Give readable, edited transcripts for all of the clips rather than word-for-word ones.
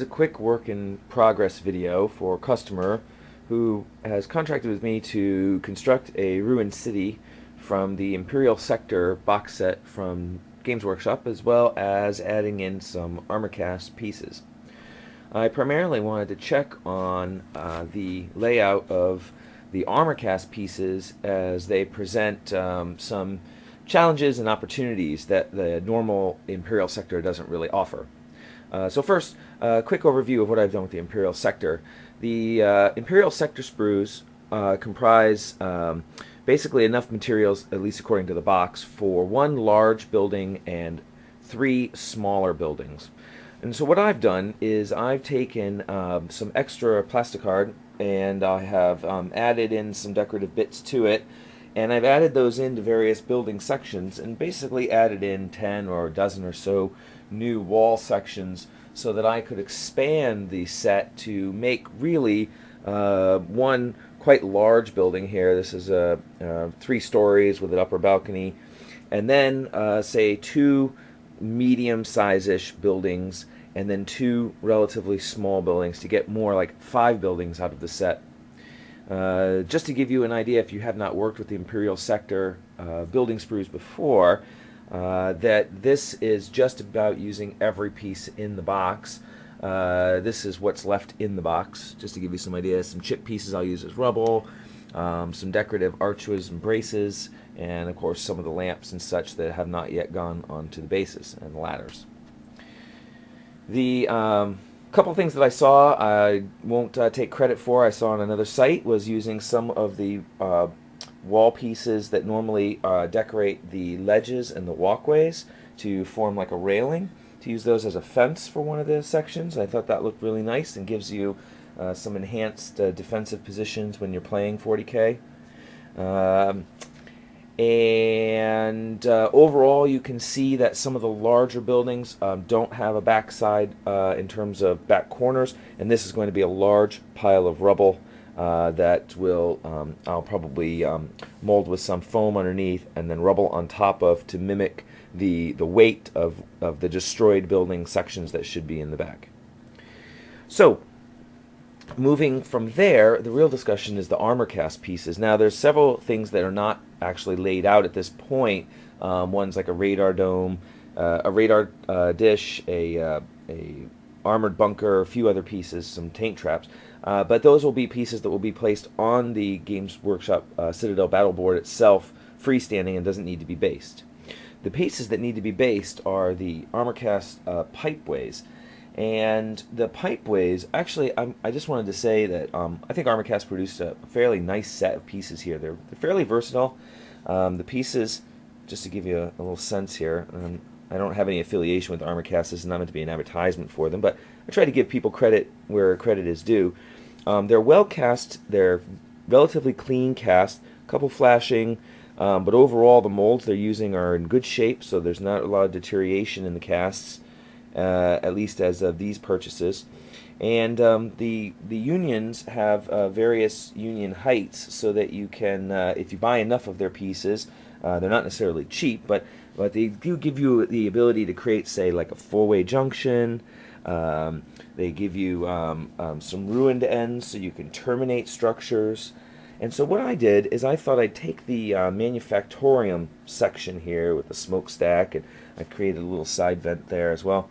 a quick work in progress video for a customer who has contracted with me to construct a ruined city from the Imperial Sector box set from Games Workshop, as well as adding in some Armorcast pieces. I primarily wanted to check on the layout of the Armorcast pieces as they present some challenges and opportunities that the normal Imperial Sector doesn't really offer. So first, a quick overview of what I've done with the Imperial Sector. The Imperial Sector sprues comprise basically enough materials, at least according to the box, for one large building and 3 smaller buildings. And so what I've done is I've taken some extra plasticard and I have added in some decorative bits to it, and I've added those into various building sections and basically added in 10 or a dozen or so new wall sections so that I could expand the set to make really one quite large building here. This is 3 stories with an upper balcony, and then say 2 medium-size-ish buildings, and then 2 relatively small buildings to get more like 5 buildings out of the set. Just to give you an idea, if you have not worked with the Imperial Sector building sprues before, that this is just about using every piece in the box. This is what's left in the box, just to give you some ideas. Some chip pieces I'll use as rubble, some decorative archways and braces, and of course some of the lamps and such that have not yet gone onto the bases and ladders. The couple things that I saw, I won't take credit for, I saw on another site, was using some of the wall pieces that normally decorate the ledges and the walkways to form like a railing, to use those as a fence for one of the sections. I thought that looked really nice and gives you some enhanced defensive positions when you're playing 40K. And overall you can see that some of the larger buildings don't have a backside in terms of back corners, and this is going to be a large pile of rubble that will I'll probably mold with some foam underneath and then rubble on top of to mimic the weight of the destroyed building sections that should be in the back. So moving from there, the real discussion is the Armorcast pieces. Now there's several things that are not actually laid out at this point. One's like a radar dome, a radar dish, a armored bunker, a few other pieces, some tank traps. But those will be pieces that will be placed on the Games Workshop Citadel battle board itself, freestanding, and doesn't need to be based. The pieces that need to be based are the Armorcast pipeways. And the pipeways, actually, I just wanted to say that I think Armorcast produced a fairly nice set of pieces here. They're fairly versatile. The pieces, just to give you a little sense here, I don't have any affiliation with Armorcast. This is not meant to be an advertisement for them, but I try to give people credit where credit is due. They're well cast, they're relatively clean cast, a couple flashing, but overall the molds they're using are in good shape, so there's not a lot of deterioration in the casts, at least as of these purchases. And the unions have various union heights, so that you can, if you buy enough of their pieces, they're not necessarily cheap, but they do give you the ability to create, say, like a 4-way junction. They give you some ruined ends so you can terminate structures. And so what I did is I thought I'd take the manufactorium section here with the smokestack, and I created a little side vent there as well,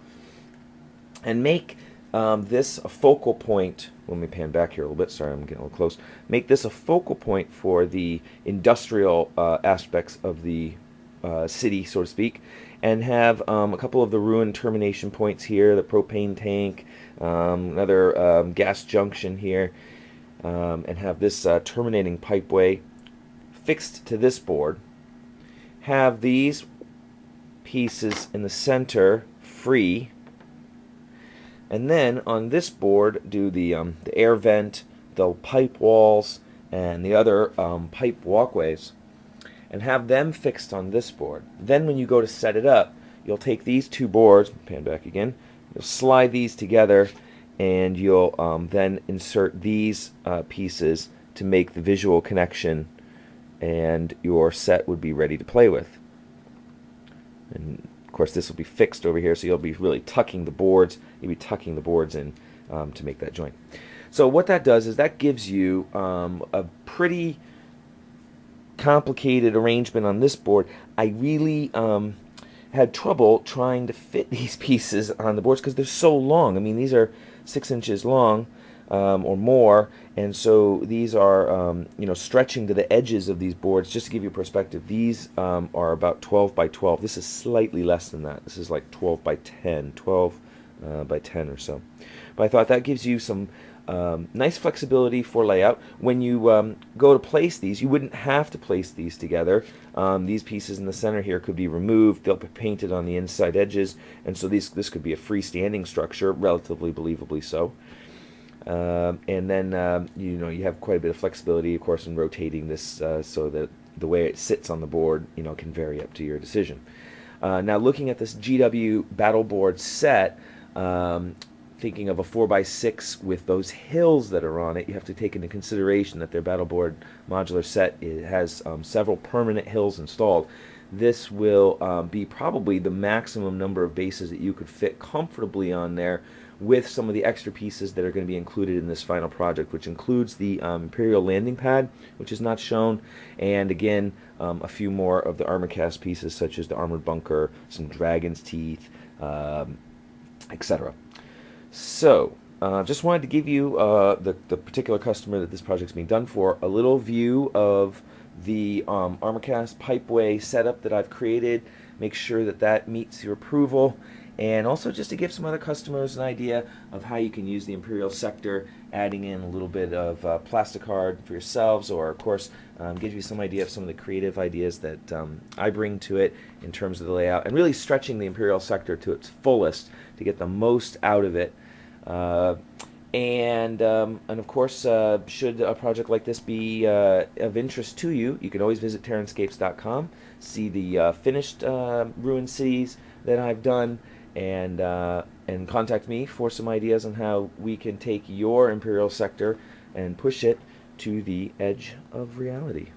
and make this a focal point. Let me pan back here a little bit, sorry, I'm getting a little close. Make this a focal point for the industrial aspects of the city, so to speak, and have a couple of the ruined termination points here, the propane tank, another gas junction here, and have this terminating pipeway fixed to this board. Have these pieces in the center free, and then on this board do the air vent, the pipe walls, and the other pipe walkways, and have them fixed on this board. Then when you go to set it up, you'll take these 2 boards, pan back again, you'll slide these together, and you'll then insert these pieces to make the visual connection, and your set would be ready to play with. And Of course, this will be fixed over here, so you'll be really tucking the boards. You'll be tucking the boards in to make that joint. So what that does is that gives you a pretty complicated arrangement on this board. I really had trouble trying to fit these pieces on the boards because they're so long. I mean, these are 6 inches long or more, and so these are stretching to the edges of these boards. Just to give you perspective, these are about 12 by 12. This is slightly less than that. This is like 12 by 10, 12 by 10 or so. But I thought that gives you some nice flexibility for layout. When you go to place these, you wouldn't have to place these together. These pieces in the center here could be removed. They'll be painted on the inside edges, and so this could be a freestanding structure, relatively believably so. And then you have quite a bit of flexibility, of course, in rotating this so that the way it sits on the board can vary up to your decision. Now, looking at this GW battle board set, thinking of a 4x6 with those hills that are on it, you have to take into consideration that their battleboard modular set has several permanent hills installed. This will be probably the maximum number of bases that you could fit comfortably on there, with some of the extra pieces that are going to be included in this final project, which includes the Imperial landing pad, which is not shown, and again a few more of the Armorcast pieces, such as the armored bunker, some dragon's teeth, etc. So, just wanted to give you, the particular customer that this project's being done for, a little view of the Armorcast pipeway setup that I've created. Make sure that that meets your approval, and also just to give some other customers an idea of how you can use the Imperial Sector, adding in a little bit of plasticard for yourselves, or of course give you some idea of some of the creative ideas that I bring to it in terms of the layout, and really stretching the Imperial Sector to its fullest to get the most out of it. And of course, should a project like this be of interest to you, you can always visit TerranScapes.com, see the finished ruined cities that I've done, and contact me for some ideas on how we can take your Imperial Sector and push it to the edge of reality.